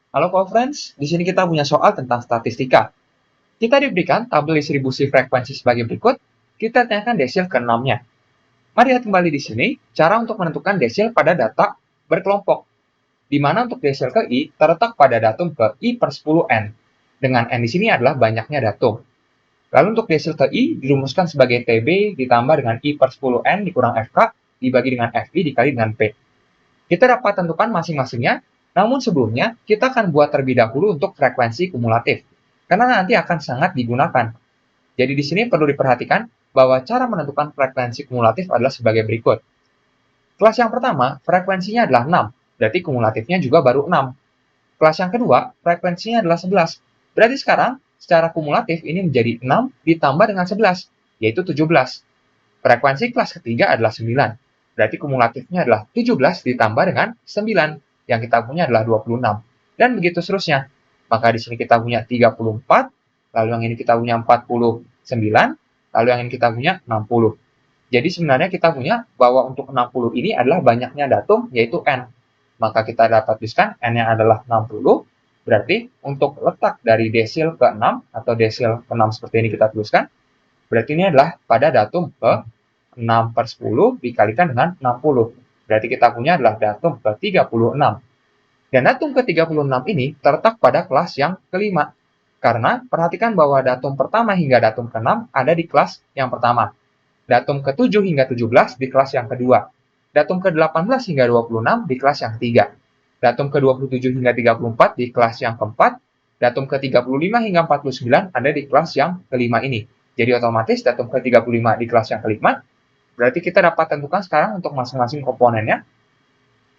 Halo co-friends, di sini kita punya soal tentang statistika. Kita diberikan tabel distribusi frekuensi sebagai berikut. Kita tanyakan desil ke-6-nya. Mari lihat kembali di sini, cara untuk menentukan desil pada data berkelompok. Di mana untuk desil ke I terletak pada datum ke I per 10N. Dengan N di sini adalah banyaknya datum. Lalu untuk desil ke I dirumuskan sebagai TB ditambah dengan I per 10N dikurang FK dibagi dengan FI dikali dengan P. Kita dapat tentukan masing-masingnya, namun sebelumnya kita akan buat terlebih dahulu untuk frekuensi kumulatif, karena nanti akan sangat digunakan. Jadi di sini perlu diperhatikan bahwa cara menentukan frekuensi kumulatif adalah sebagai berikut. Kelas yang pertama, frekuensinya adalah 6, berarti kumulatifnya juga baru 6. Kelas yang kedua, frekuensinya adalah 11, berarti sekarang secara kumulatif ini menjadi 6 ditambah dengan 11, yaitu 17. Frekuensi kelas ketiga adalah 9. Berarti kumulatifnya adalah 17 ditambah dengan 9. Yang kita punya adalah 26. Dan begitu seterusnya. Maka di sini kita punya 34, lalu yang ini kita punya 49, lalu yang ini kita punya 60. Jadi sebenarnya kita punya bahwa untuk 60 ini adalah banyaknya datum, yaitu N. Maka kita dapat tuliskan N-nya adalah 60. Berarti untuk letak dari desil ke-6 atau desil ke-6 seperti ini kita tuliskan, berarti ini adalah pada datum ke 6 per 10 dikalikan dengan 60. Berarti kita punya adalah datum ke 36. Dan datum ke 36 ini terletak pada kelas yang kelima. Karena perhatikan bahwa datum pertama hingga datum ke-6 ada di kelas yang pertama. Datum ke-7 hingga 17 di kelas yang kedua. Datum ke-18 hingga 26 di kelas yang ketiga. Datum ke-27 hingga 34 di kelas yang keempat. Datum ke-35 hingga 49 ada di kelas yang kelima ini. Jadi otomatis datum ke-35 di kelas yang kelima, berarti kita dapat tentukan sekarang untuk masing-masing komponennya.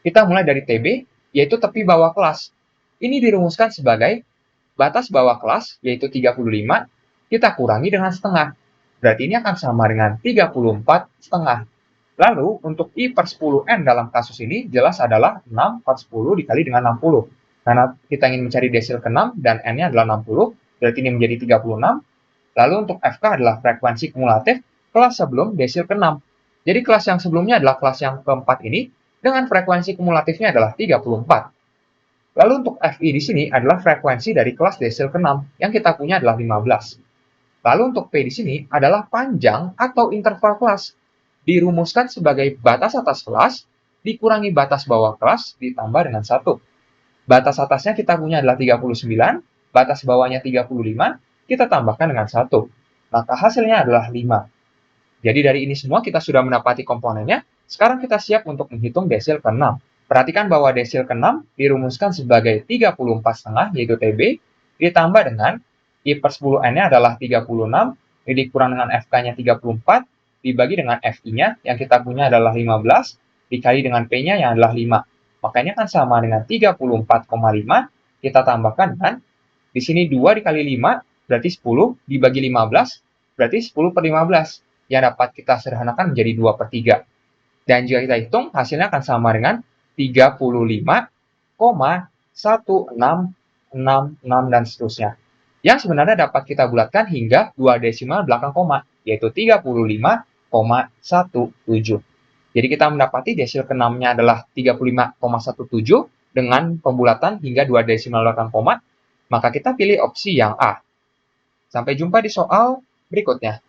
Kita mulai dari TB, yaitu tepi bawah kelas. Ini dirumuskan sebagai batas bawah kelas, yaitu 35, kita kurangi dengan setengah. Berarti ini akan sama dengan 34 setengah. Lalu untuk I per 10N dalam kasus ini jelas adalah 6 per 10 dikali dengan 60. Karena kita ingin mencari desil ke-6 dan N-nya adalah 60, berarti ini menjadi 36. Lalu untuk FK adalah frekuensi kumulatif kelas sebelum desil ke-6. Jadi kelas yang sebelumnya adalah kelas yang keempat ini, dengan frekuensi kumulatifnya adalah 34. Lalu untuk FI di sini adalah frekuensi dari kelas desil ke-6, yang kita punya adalah 15. Lalu untuk P di sini adalah panjang atau interval kelas. Dirumuskan sebagai batas atas kelas dikurangi batas bawah kelas ditambah dengan 1. Batas atasnya kita punya adalah 39, batas bawahnya 35, kita tambahkan dengan 1. Maka hasilnya adalah 5. Jadi dari ini semua kita sudah mendapati komponennya, sekarang kita siap untuk menghitung desil ke-6. Perhatikan bahwa desil ke-6 dirumuskan sebagai 34,5 yaitu TB, ditambah dengan I per 10N-nya adalah 36, dikurang dengan FK-nya 34, dibagi dengan FI-nya yang kita punya adalah 15, dikali dengan P-nya yang adalah 5. Makanya kan sama dengan 34,5, kita tambahkan dengan, di sini 2 dikali 5, berarti 10, dibagi 15, berarti 10 per 15, yang dapat kita sederhanakan menjadi 2 per 3. Dan jika kita hitung, hasilnya akan sama dengan 35,1666 dan seterusnya. Yang sebenarnya dapat kita bulatkan hingga 2 desimal belakang koma, yaitu 35,17. Jadi kita mendapati desil ke-6-nya adalah 35,17 dengan pembulatan hingga 2 desimal belakang koma, maka kita pilih opsi yang A. Sampai jumpa di soal berikutnya.